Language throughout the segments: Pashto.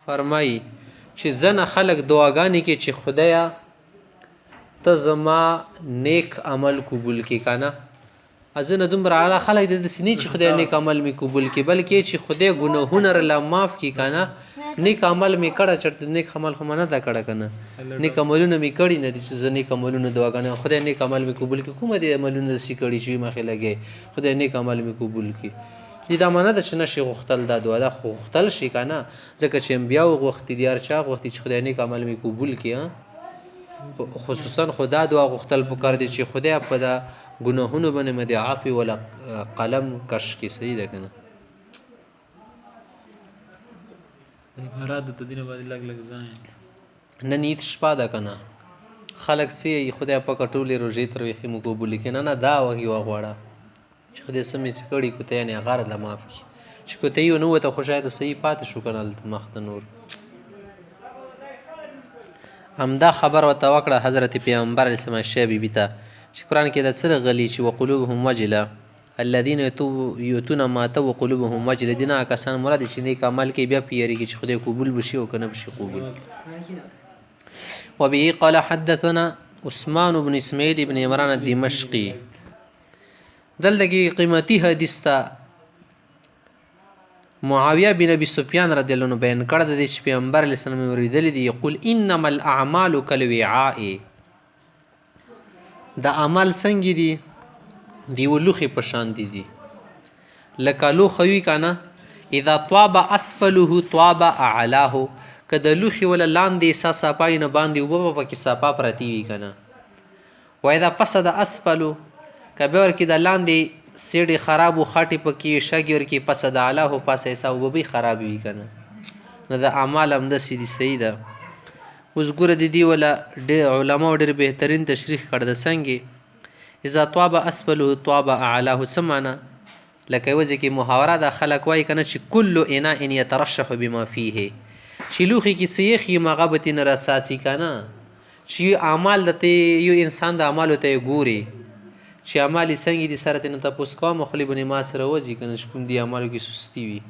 فرمایي چې ځنه خلک دعاګانې کې چې خدایا ته زما نیک عمل قبول کې کنه ځنه دومره اعلی خلک داسې نه چې خدای نیک عمل مې قبول کې بلکې چې خدای ګناهونه راله معاف کړي کنه نیک عمل مې کړه چېرته نیک عمل خو ما نه ده کړه کنه نیک عملونه مې کړي نه دي چې زه نیک عملونه دعاګانې خدای نیک عمل مې قبول کړي کومه دې عملونه داسې کړي چې مخې لګی خدای نیک عمل مې قبول کړي دې دا معنی ده چې نشي غوښتل دا دعا ده خو غوښتل شي کنه ځکه چې انبیا وغوښتي دي هر چا غوښتي چې خدای نیک عمل مې قبول کړي خصوصا خدا دعا غوښتل پکار دي چې خدای په دا ګناهونو باندې مې د عفو ولا قلم کش کې صحیح ده کنه عبارت د دینه باندې لګ ځای نه نیت شپه ده کنه خلک سي خدای په کټولې روزي تر وخت مو قبول کړي نه دا وږي وغواړه چې خدای سمې سکړي کوته نه غار له معاف کی چې کوته یو نو ته خوشاله صحیح پات شو کنه مخ نور همدا خبر وتوکړه حضرت پیغمبر علیه السلام شی بی ته چې قرآن کې د سره غلی چې وقلوبهم وجله الذين يؤتون ما اتوا وقلوبهم وجله دینه کسان مراد چې نیک عمل کې بیا پیریږي چې خدای قبول بشي او کنه بشي قبول وبه قال حدثنا عثمان بن اسماعيل بن عمران الدمشقي دلته قیمتي حدیث ته معاویه بن ابي سفیان رضی الله عنه بیان کړ د پیغمبر علیه السلام ورېدلی دی یقول انما الاعمال كالوعاء د عمل څنګه دي دی ولوخي په شان دي لکه لوخه وي کنه اذا طاب اسفله طاب اعلاه کده لوخي ولا لاندې صفای نه باندې وبو پکې صفا پرتی وي کنه و اذا فسد اسفله کبر کې د لاندې سیډي خراب او خاطی پکې شګور کې فسد اعلاه پاسه حساب وبي خراب وي کنه نه د اعمال هم د سيدي صحیح ده اوس ګوره د دې ولا علماء ډېر بهترین تشریح کړ د څنګه اذا طاب اسفله طاب اعلاه سمعنا لکه وځي کې محاوره د خلک وای کنه چې کل اناء يترشح بما فيه چې لوخي کې سیخ مغبت نه راساسي کنه چې اعمال د یو انسان د اعمالو ته ګوري چې اعمال څنګه دي سره ته تاسو کوم خپل بنې ما سره وځي کنه کوم دي اعمالو کې سستی وي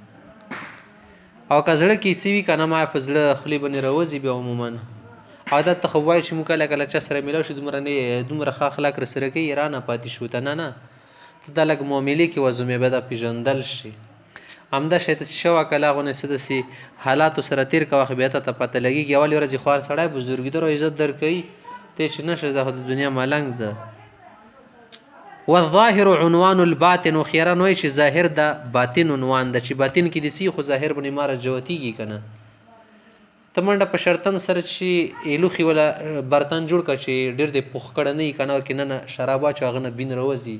او کزړه کې سی وی کنه ما په زړه خپل بنې راوځي به عموما عادت تخوای چې موږ کله چا سره ملاو شو دومره ښه اخلاق سره کوي ایران پاتې شو ته نه د لګ معاملې کې وزمه به د پیژندل شي همدا شته شو کله غونه سدسي حالات سره تیر کا وخت به ته پته لګي اول ورځ خوار سړی بزرګي درو عزت درکې ته چې نشه د دنیا ملنګ ده والظاهر عنوان الباطن خيرا نوې چې ظاهر د باطن عنوان د چې باطن کې د سی خو ظاهر بنې مار جوتیږي کنه تمنډه په شرطن سره چې الوخي ولا برتن جوړ کا چې ډېر د پوخ کړه نه کنه کې نه شرابا چاغنه بین روزي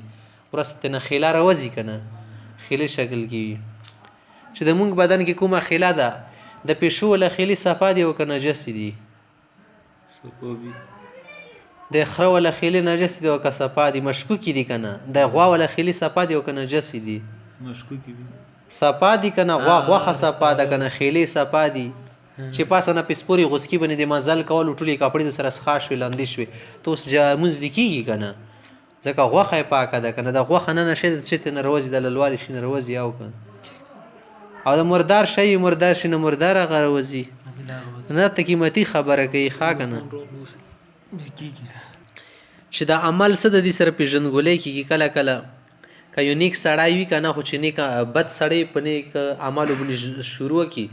ورسته نه خیلا روزي کنه خیلی شکل کې چې د مونږ بدن کې کومه خیلا ده د پېښو ولا خیلی صفا دی او کنه نجس دي صفوي د خره ولا خیلی نجس دی او که صفا دي مشکوک دي کنه د غوا ولا خیلی صفا دی او کنه نجس دي مشکوک دي صفا دي کنه غوا صفا ده کنه خیلی صفا دي چې پاسه نه پسپوري غسکی باندې د مزل کول ټولي کپړې سره سخا شو لاندې شوي ته اوس جاموز لیکيږي کنه ځکه غوخه پاکه ده کنه د غوخه نه نشه چې نه روزي د لوالي شي نه روزي او کنه او د مردار شي مردار شي نه مردار غروزي نه ته قیمتي خبره کوي ښا کنه چې دا عمل څه د دې سره پیژنګولې کیږي کله کله که یو نیک سړی وي کنه خو چې نیک بد سړی په نیک اعمالو باندې شروع کی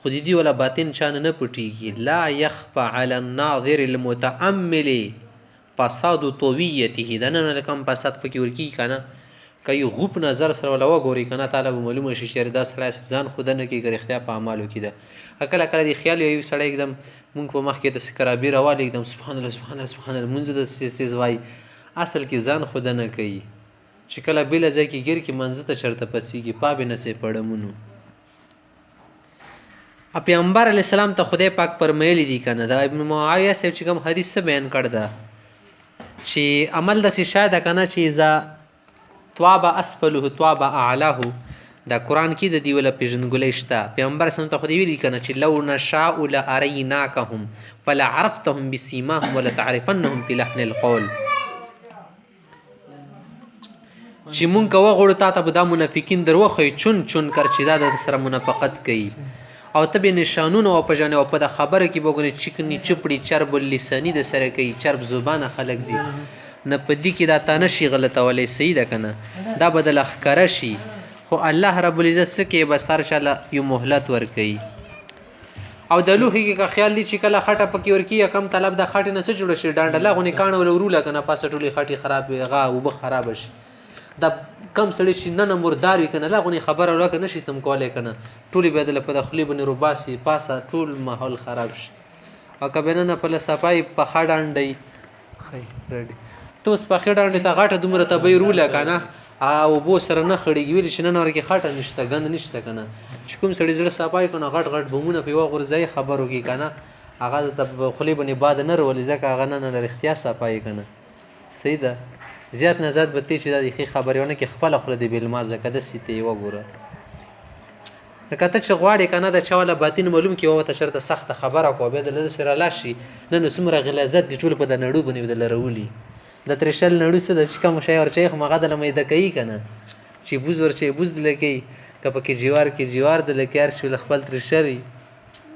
خو دې ولا باطن چانه نه پټیږي لا يخفى على الناظر المتامل فساد طويته دنه لکم فساد پکې ورکی کنه کای غوپ نظر سره ولا وګوري کنه تعالی معلومه شي چې دا سړی ځان خود نه کې اختیار په اعمالو کې ده اکل کله دی خیال یو سړی एकदम مونږ په مخ کې د سکرابي راوالي एकदम سبحان الله سبحان الله سبحان الله مونږ د سیز وای اصل کې ځان خود نه کوي چې کله بل ځای کې ګیر کې منځ ته چرته پسیږي پابه نه سي پړمونو پیغمبر علی السلام ته خدای پاک فرمایلی دی کنه دا ابن معاویه صاحب چې کوم حدیث بیان کړ دا چې عمل د شاید کنه چې اذا طاب اسفله طاب اعلاه دا قران کې د دی ولا پیژنګولې شته پیغمبر سم ته خدای ویلی کنه چې لو نشاء لاریناکهم فلا عرفتهم بسیماهم ولا تعرفنهم بلحن القول چې مونږ وغوړو تا ته به دا منافقین دروخه چون کر چې دا د سره منافقت کوي او ته به نشانونه وپېژنې او په د خبره کې به وګورې چکني چپړي چرب اللساني د سره کوي چرب زبانه خلک دي نه په دې کې دا تا نشي غلطولی صحیح ده که نه دا به د لښکره شي خو الله رب العزت څه کوي بس هر چاله یو مهلت ورکوي او د لوښي کې که خیال دی چې کله خټه پکې ورکي یا کم طلب د خټې نه څه جوړه شي ډانډله غونې کاڼه ول وروله که نه پاسه ټولې خټې خراب وي هغه اوبه خرابه شي دا کم سړی چې ننه مردار وي که نه لغونې خبره ورکه نه شي تم کولی که نه ټولې بیا دله په د خولې باندې روباسي پاسه ټول ماحول خراب شي او که بیا ننه په له صفایي پخه ډانډی ښی ریډي ته اوس پخې ډانډې ته غټه دومره تبۍ روله که نه اوبو سره نه خړېږي ویلې چې نن ورکې خټه نشته ګند نشته که نه چې کوم سړي زړه صفایي که نه غټ غټ بمونه پې وغورځوي خبرو کې که نه هغه د خولې باندې باد نه رولي ځکه هغه نه رښتیا صفایي که نه صحیح ده زیات نه زیات به تی چې دا د ښې خبرې ونه کې خپله خوله دې بېلما ځکه داسې ته یې وګوره لکه ته چې غواړې که نه د چا والا باطن معلوم کړي وته چېرته سخته خبره کوه بیا دله داسې رالاړ شي نه نو څومره غلظت دي ټول په د نړو باندې دله راولي د ترېشل نړو څه ده چې کوم شی ورچوي خو هغه دله میده کوي که نه چې بوز ورچوي بوز دله کوي که پکې جوار کې جوار دله کې هر شي له خپل ترېشر وي